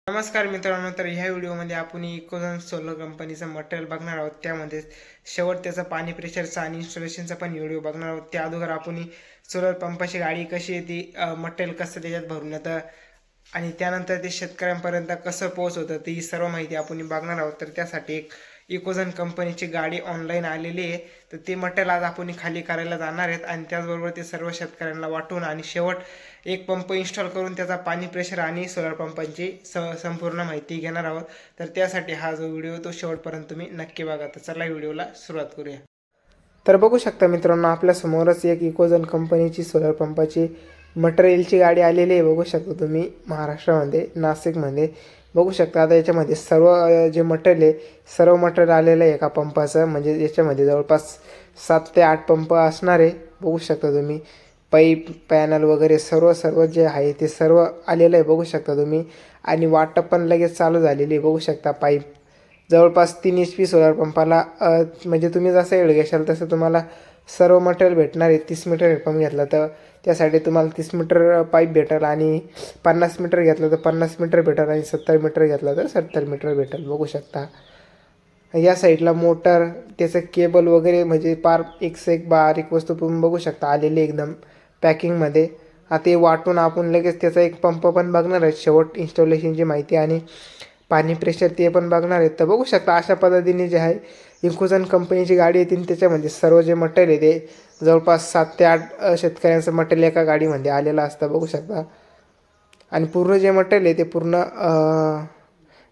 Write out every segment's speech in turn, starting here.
नमस्कार मित्रांनो, तर ह्या व्हिडिओमध्ये आपण इकोझन सोलर कंपनीचं मटेरियल बघणार आहोत. त्यामध्ये शेवट त्याचं पाणी प्रेशरचा आणि इन्स्टॉलेशनचा पण व्हिडिओ बघणार आहोत. त्या अगोदर आपण सोलर पंपाची गाडी कशी येते, मटेरियल कसं त्याच्यात भरून येतं आणि त्यानंतर ते शेतकऱ्यांपर्यंत कसं पोहोचवतं ती सर्व माहिती आपण बघणार आहोत. तर त्यासाठी एक इकोझन कंपनीची गाडी ऑनलाईन आलेली आहे. तर ते मटेरियल आज आपण खाली करायला जाणार आहेत आणि त्याचबरोबर ते सर्व शेतकऱ्यांना वाटून आणि शेवट एक पंप इन्स्टॉल करून त्याचा पाणी प्रेशर आणि सोलर पंपांची संपूर्ण माहिती घेणार आहोत. तर त्यासाठी हा जो व्हिडिओ तो शेवटपर्यंत तुम्ही नक्की बघा. तर चला व्हिडिओला सुरुवात करूया. तर बघू शकता मित्रांनो, आपल्या समोरच एक इकोझन कंपनीची सोलर पंपाची मटेरियलची गाडी आलेली आहे. बघू शकता तुम्ही महाराष्ट्रामध्ये नाशिकमध्ये बघू शकता. आता याच्यामध्ये सर्व जे मटेरियल आहे सर्व मटेरियल आलेलं आहे एका पंपाचं. म्हणजे याच्यामध्ये जवळपास 7 ते 8 पंप असणार आहे. बघू शकता तुम्ही पाईप पॅनल वगैरे सर्व जे आहे ते सर्व आलेलं आहे. बघू शकता तुम्ही आणि वाटप पण लगेच चालू झालेली आहे. बघू शकता पाईप जवळपास 3 HP सोलर पंपाला म्हणजे तुम्ही जसं एवढं घेशाल तसं तुम्हाला सर्व मटेरियल भेटणार आहे. 30 मीटर हेडपंप घेतला तर त्यासाठी तुम्हाला 30 मीटर पाईप भेटेल आणि 50 मीटर घेतलं तर 50 मीटर भेटेल आणि 70 मीटर घेतलं तर 70 मीटर भेटेल. बघू शकता या साईडला मोटर त्याचं केबल वगैरे म्हणजे पार एक बारीक वस्तू तुम्ही बघू शकता आलेली एकदम पॅकिंगमध्ये. आता ते वाटून आपण लगेच त्याचा एक पंप पण बघणार आहे. शेवट इन्स्टॉलेशनची माहिती आणि पाणी प्रेशर ते पण बघणार आहेत. तर बघू शकता अशा पद्धतीने जे आहे इकोझन कंपनीची गाडी येतील त्याच्यामध्ये सर्व जे मटेरियल आहे ते जवळपास 7 ते 8 शेतकऱ्यांचं मटेरियल एका गाडीमध्ये आलेलं असतं. बघू शकता आणि पूर्ण जे मटेरियल आहे ते पूर्ण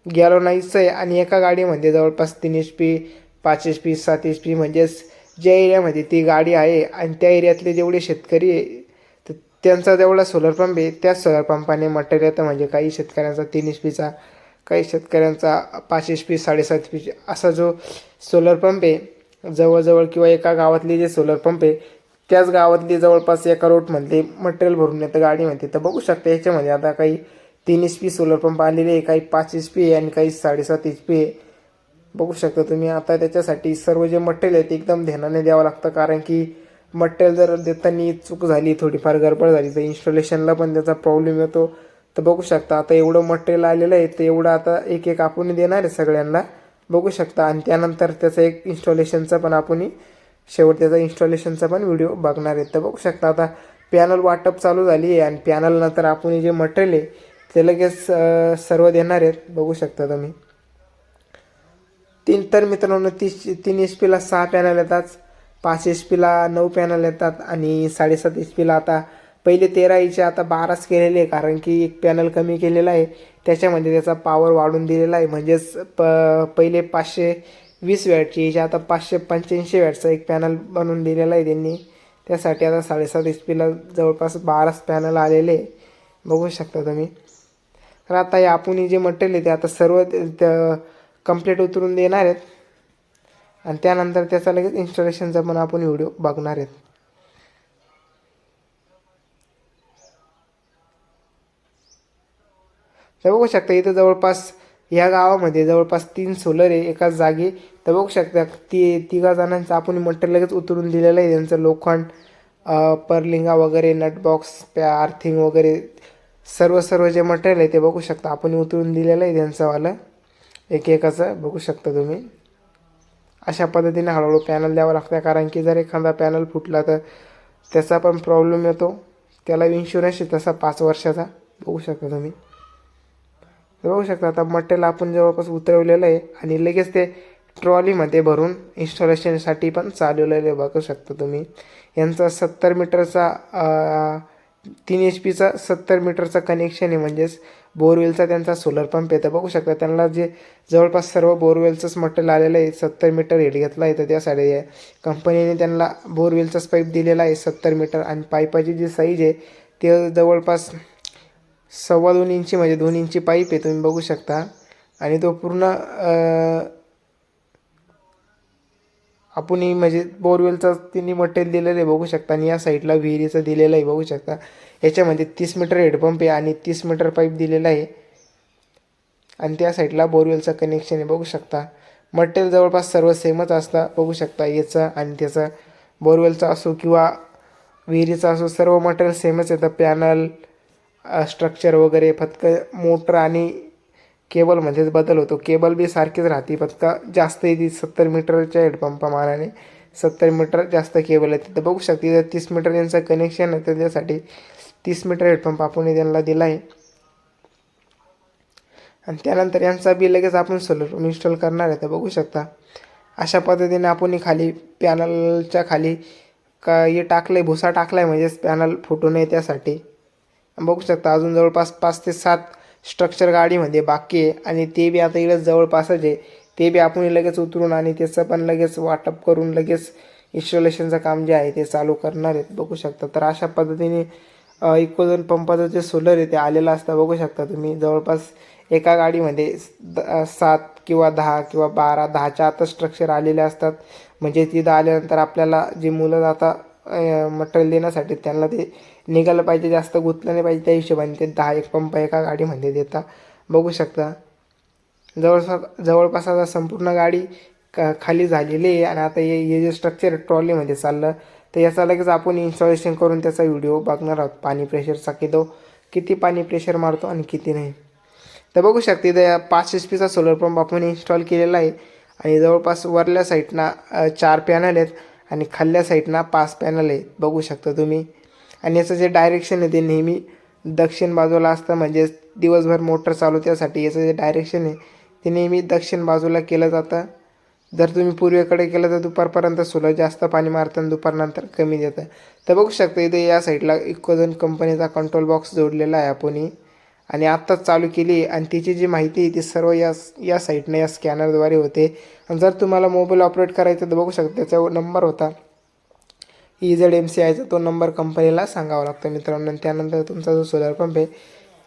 गॅलोनाईजचं आहे आणि एका गाडीमध्ये जवळपास 3 HP 5 HP 7 HP म्हणजेच ज्या एरियामध्ये ती गाडी आहे आणि त्या एरियातले जेवढे शेतकरी आहे तर त्यांचा जेवढा सोलर पंप आहे त्याच सोलर पंपाने मटेरियल येतं. म्हणजे काही शेतकऱ्यांचा 3 HPचा, काही शेतकऱ्यांचा 5 HP 7.5 HP असा जो सोलर पंप आहे जवळजवळ किंवा एका गावातले जे सोलर पंप आहे त्याच गावातली जवळपास एका रोडमध्ये मटेरियल भरून येतं गाडीमध्ये. तर बघू शकता याच्यामध्ये आता काही 3 HP सोलर पंप आलेले आहे, काही 5 HP आहे आणि काही 7.5 HP आहे. बघू शकता तुम्ही. आता त्याच्यासाठी सर्व जे मटेरियल आहे ते एकदम ध्यानाने द्यावं लागतं, कारण की मटेरियल जर देताना चूक झाली, थोडीफार गडबड झाली तर इन्स्टॉलेशनला पण त्याचा प्रॉब्लेम येतो. तर बघू शकता आता एवढं मटेरियल आलेलं आहे तर एवढं आता एक आपण देणार आहे सगळ्यांना. बघू शकता आणि त्यानंतर त्याचं एक इन्स्टॉलेशनचा पण आपण शेवट त्याचा इन्स्टॉलेशनचा पण व्हिडिओ बघणार आहे. तर बघू शकता आता पॅनल वाटप चालू झाली आहे आणि पॅनलनंतर आपण जे मटेरियल आहे ते लगेच सर्व देणार आहेत. बघू शकता तुम्ही. तर मित्रांनो 3 HPला 6 पॅनल येतात, 5 HPला 9 पॅनल येतात आणि 7.5 HPला आता पहिले 13 आता 12च केलेले आहे, कारण की एक पॅनल कमी केलेला आहे त्याच्यामध्ये त्याचा पॉवर वाढून दिलेला आहे. म्हणजेच पहिले 520 वॅटची याच्या आता 585 वॅटचा एक पॅनल बनवून दिलेला आहे त्यांनी. त्यासाठी आता 7.5 HPला जवळपास 12च पॅनल आलेले आहे. बघू शकता तुम्ही. तर आता हे आपण जे मटेरियल आहे ते आता सर्व कंप्लीट उतरून देणार आहेत आणि त्यानंतर त्याचा लगेच इन्स्टॉलेशनचा पण आपण व्हिडिओ बघणार आहेत. तर बघू शकता इथं जवळपास या गावामध्ये जवळपास 3 सोलर आहे एकाच जागी. तर बघू शकता तिघा जणांचं आपण मटेरियल लगेच उतरून दिलेलं आहे. त्यांचं लोखंड, परलिंगा वगैरे, नटबॉक्स, आर्थिंग वगैरे सर्व जे मटेरियल आहे ते बघू शकता आपण उतरून दिलेलं आहे त्यांचंवालं एकेकाचं. बघू शकता तुम्ही. अशा पद्धतीने हळूहळू पॅनल द्यावं लागतं, कारण की जर एखादा पॅनल फुटला तर त्याचा पण प्रॉब्लेम येतो. त्याला इन्शुरन्स आहे तसा 5 वर्षाचा. बघू शकता तुम्ही. बघू शकता आता मटेरियल आपण जवळपास उतरवलेलं आहे आणि लगेच ते ट्रॉलीमध्ये भरून इन्स्टॉलेशनसाठी पण चालवलेलं आहे. बघू शकता तुम्ही. यांचा 70 मीटरचा 3 HPचा 70 मीटरचा कनेक्शन आहे. म्हणजेच बोरवेलचा त्यांचा सोलर पंप आहे. तर बघू शकता त्यांना जे जवळपास सर्व बोरवेलचंच मटेरियल आलेलं आहे. 70 मीटर हेड घेतला आहे तर त्यासाठी कंपनीने त्यांना बोरवेलचाच पाईप दिलेला आहे 70 मीटर आणि पाईपाची जी साईज आहे ते जवळपास 2.25 इंची म्हणजे 2 इंची पाईप आहे. तुम्ही बघू शकता आणि तो पूर्ण आपण म्हणजे बोरवेलचा तिन्ही मटेरियल दिलेलं आहे. बघू शकता आणि या साईडला विहिरीचं दिलेलं आहे. बघू शकता याच्यामध्ये 30 मीटर हेडपंप आहे आणि 30 मीटर पाईप दिलेला आहे आणि त्या साईडला बोरवेलचं कनेक्शन आहे. बघू शकता मटेरियल जवळपास सर्व सेमच असतं. बघू शकता याचं आणि त्याचं बोरवेलचा असो किंवा विहिरीचा असो सर्व मटेरियल सेमच येतं. पॅनल, स्ट्रक्चर वगैरे, फक्त मोटर आणि केबलमध्येच बदल होतो. केबल बी सारखीच राहते, फक्त जास्त येते 70 मीटरच्या हेडपंपा मानाने 70 मीटर जास्त केबल येते. तर बघू शकता इथं 30 मीटर यांचं कनेक्शन आहे, त्याच्यासाठी 30 मीटर हेडपंप आपण त्यांना दिला आहे. आणि त्यानंतर यांचा बी लगेच आपण सोलर पंप इन्स्टॉल करणार आहे. तर बघू शकता अशा पद्धतीने आपण खाली पॅनलच्या खाली हे टाकलं आहे, भुसा टाकला आहे, म्हणजेच पॅनल फुटू नये त्यासाठी. बघू शकता अजून जवळपास 5 ते 7 स्ट्रक्चर गाडीमध्ये बाकी आहे आणि ते बी आता इकडे जवळपासच आहे. ते बी आपण लगेच उतरून आणि त्याचं पण लगेच वाटप करून लगेच इन्स्टॉलेशनचं काम जे आहे ते चालू करणार आहेत. बघू शकता तर अशा पद्धतीने इकोझोन पंपाचं जे सोलर आहे ते आलेलं असतं. बघू शकता तुम्ही जवळपास एका गाडीमध्ये 7 किंवा 10 किंवा 12 10च्या आत स्ट्रक्चर आलेले असतात. म्हणजे तिथं आल्यानंतर आपल्याला जे मुलं जाता मटेरियल देण्यासाठी त्यांना ते निघालं पाहिजे, जास्त गुंतलं नाही पाहिजे, त्या हिशोबाने ते 10 पंप एका गाडीमध्ये देतात. बघू शकता जवळपास आता संपूर्ण गाडी खाली झालेली आहे आणि आता हे जे स्ट्रक्चर ट्रॉलीमध्ये चाललं तर याचा लगेच आपण इन्स्टॉलेशन करून त्याचा व्हिडिओ बघणार आहोत. पाणी प्रेशरचा किती पाणी प्रेशर मारतो आणि किती नाही. तर बघू शकता इथं 5 HP सोलर पंप आपण इन्स्टॉल केलेला आहे आणि जवळपास वरल्या साईडना 4 पॅनल आहेत आणि खाल्ल्या साईडना 5 पॅनल आहेत. बघू शकता तुम्ही. आणि याचं जे डायरेक्शन आहे ते नेहमी दक्षिण बाजूला असतं, म्हणजे दिवसभर मोटर चालू त्यासाठी याचं जे डायरेक्शन आहे ते नेहमी दक्षिण बाजूला केलं जातं. जर तुम्ही पूर्वेकडे केलं तर दुपारपर्यंत सोलर जास्त पाणी मारतं आणि दुपारनंतर कमी देतं. तर बघू शकता इथे या साईडला इकोझोन कंपनीचा कंट्रोल बॉक्स जोडलेला आहे आपण आणि आत्ताच चालू केली आणि तिची जी माहिती आहे ती सर्व या साईटने या स्कॅनरद्वारे होते. आणि जर तुम्हाला मोबाईल ऑपरेट करायचं तर बघू शकता त्याचा नंबर होता EZMCIचा, तो नंबर कंपनीला सांगावा लागतो मित्रांनो. त्यानंतर तुमचा जो सोलर पंप आहे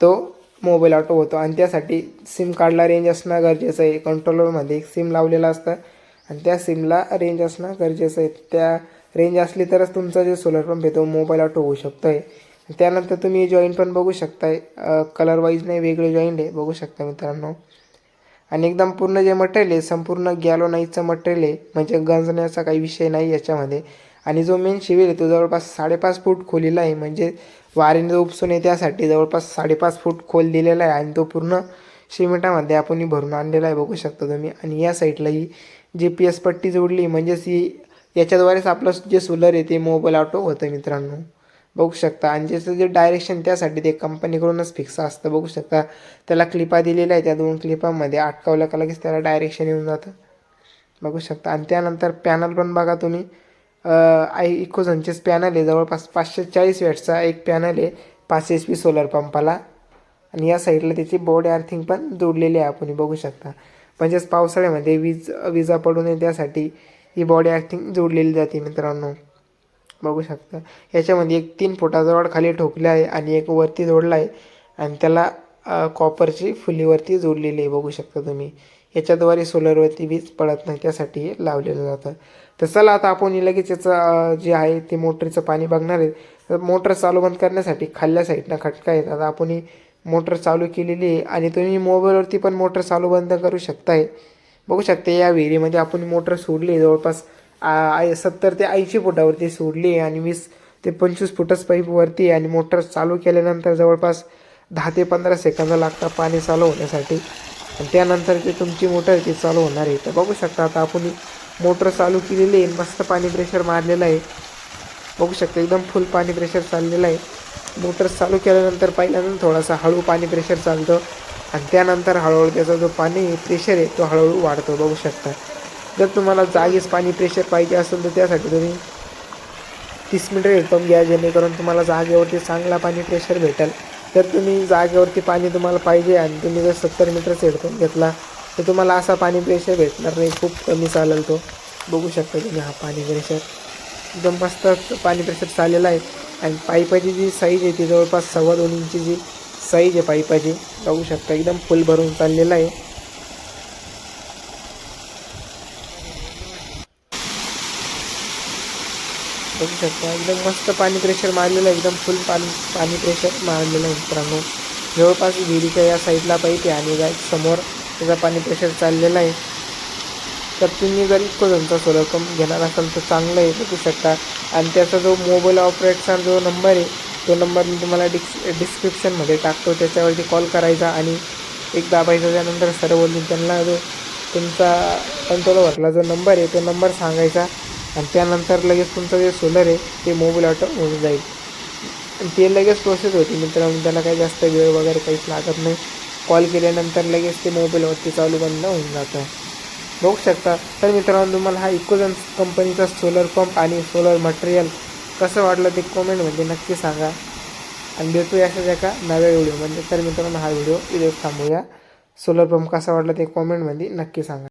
तो मोबाईल ऑटो होतो आणि त्यासाठी सिम कार्डला रेंज असणं गरजेचं आहे. कंट्रोलरमध्ये एक सिम लावलेला असतं आणि त्या सिमला रेंज असणं गरजेचं आहे. त्या रेंज असली तरच तुमचा जो सोलर पंप आहे तो मोबाईल ऑटो होऊ शकतो आहे. त्यानंतर तुम्ही जॉईंट पण बघू शकताय, कलर वाईज नाही वेगळे जॉईंट आहे, बघू शकता मित्रांनो. आणि एकदम पूर्ण जे मटेरियल आहे संपूर्ण गॅलोनाईजचं मटेरियल आहे, म्हणजे गंजण्याचा काही विषय नाही याच्यामध्ये. आणि जो मेन शिविर आहे तो जवळपास 5.5 फूट खोलीला आहे, म्हणजे वारेने जो उपसून आहे त्यासाठी जवळपास 5.5 फूट खोल दिलेला आहे आणि तो पूर्ण सिमेंटामध्ये आपण भरून आणलेला आहे. बघू शकता तुम्ही. आणि या साईडला ही GPS पट्टी जोडली, म्हणजेच ही याच्याद्वारेच आपलं जे सोलर आहे ते मोबाईल ऑटो होतं मित्रांनो. बघू शकता. आणि ज्याचं जे डायरेक्शन त्यासाठी ते कंपनीकडूनच फिक्स असतं. बघू शकता त्याला क्लिपा दिलेल्या आहे, त्या 2 क्लिपामध्ये अटकावलं का लगेच त्याला डायरेक्शन येऊन जातं. बघू शकता. आणि त्यानंतर पॅनल पण बघा तुम्ही, इकोझोनचेच पॅनल आहे, जवळपास 540 वॅटचा एक पॅनल आहे 5 HP सोलर पंपाला. आणि या साईडला त्याची बॉडी अर्थिंग पण जोडलेली आहे आपण बघू शकता. म्हणजेच पावसाळ्यामध्ये विजा पडू नये त्यासाठी ही बॉडी अर्थिंग जोडलेली जाते मित्रांनो. बघू शकता याच्यामध्ये एक 3 फुटाचा रॉड खाली ठोकला आहे आणि एक वरती जोडला आहे आणि त्याला कॉपरची फुलीवरती जोडलेली आहे. बघू शकता तुम्ही. याच्याद्वारे सोलरवरती वीज पडत नाही त्यासाठी हे लावलेलं जातं. तर चला आता आपण लगेच याचं जे आहे ते मोटरचं पाणी बघणार आहे. तर मोटर चालू बंद करण्यासाठी खाल्ल्या साईडनं खटका आहेत. आता आपण ही मोटर चालू केलेली आहे आणि तुम्ही मोबाईलवरती पण मोटर चालू बंद करू शकताय. बघू शकता या विहिरीमध्ये आपण मोटर सोडली जवळपास 70 ते 80 फुटावरती सोडली आहे आणि 20 ते 25 फुटच पाईपवरती आणि मोटर चालू केल्यानंतर जवळपास 10 ते 15 सेकंद लागतात पाणी चालू होण्यासाठी आणि त्यानंतर ते तुमची मोटर ती चालू होणार आहे. तर बघू शकता आता आपण मोटर चालू केलेली आहे, मस्त पाणी प्रेशर मारलेलं आहे. बघू शकता एकदम फुल पाणी प्रेशर चाललेलं आहे. मोटर चालू केल्यानंतर पहिल्यांदा थोडासा हळू पाणी प्रेशर चालतं आणि त्यानंतर हळूहळू त्याचा जो पाणी प्रेशर आहे तो हळूहळू वाढतो. बघू शकता. जर तुम्हाला जागीच पाणी प्रेशर पाहिजे असेल तर त्यासाठी तुम्ही 30 मीटर हेडपंप घ्या, जेणेकरून तुम्हाला जागेवरती चांगला पाणी प्रेशर भेटेल. जर तुम्ही जागेवरती पाणी तुम्हाला पाहिजे आणि तुम्ही जर 70 मीटरचा हेडपंप घेतला तर तुम्हाला असा पाणी प्रेशर भेटणार नाही, खूप कमी चालेल तो. बघू शकता तुम्ही हा पाणी प्रेशर एकदम मस्त पाणी प्रेशर चाललेला आहे. आणि पाईपाची जी साईज आहे ती जवळपास 2.25 इंचीची साईज आहे पाईपाची. बघू शकता एकदम फुल भरून चाललेला आहे. बघू शकता एकदम मस्त पाणी प्रेशर मारलेलं आहे, एकदम फुल पाणी प्रेशर मारलेलं आहे मित्रांनो. जवळपास विहिरीच्या या साईडला पाईप आहे आणि समोर त्याचा पाणी प्रेशर चाललेला आहे. तर तुम्ही जर इकोझोनचा सोलर पंप घेणार असाल तर चांगलं आहे, बघू शकता. आणि त्याचा जो मोबाईल ऑपरेटरचा जो नंबर आहे तो नंबर मी तुम्हाला डिस्क्रिप्शनमध्ये टाकतो, त्याच्यावरती कॉल करायचा आणि एक दाबायचं. त्यानंतर सर्ववरून त्यांना जो तुमचा कंट्रोलवरला जो नंबर आहे तो नंबर सांगायचा आणि त्यानंतर लगेच तुमचं जे सोलर आहे ते मोबाईल ऑटो होऊन जाईल आणि ते लगेच प्रोसेस होती मित्रांनो. त्याला काही जास्त वेळ वगैरे काहीच लागत नाही. कॉल केल्यानंतर लगेच ते मोबाईलवरती चालू बंद होऊन जातं, बघू शकता. तर मित्रांनो तुम्हाला हा इकोझन्स कंपनीचा सोलर पंप आणि सोलर मटेरियल कसं वाटलं ते कमेंटमध्ये नक्की सांगा आणि भेटूया अशाच एका नव्या व्हिडिओमध्ये. तर मित्रांनो हा व्हिडिओ इथेच थांबूया. सोलर पंप कसा वाटला ते कमेंटमध्ये नक्की सांगा.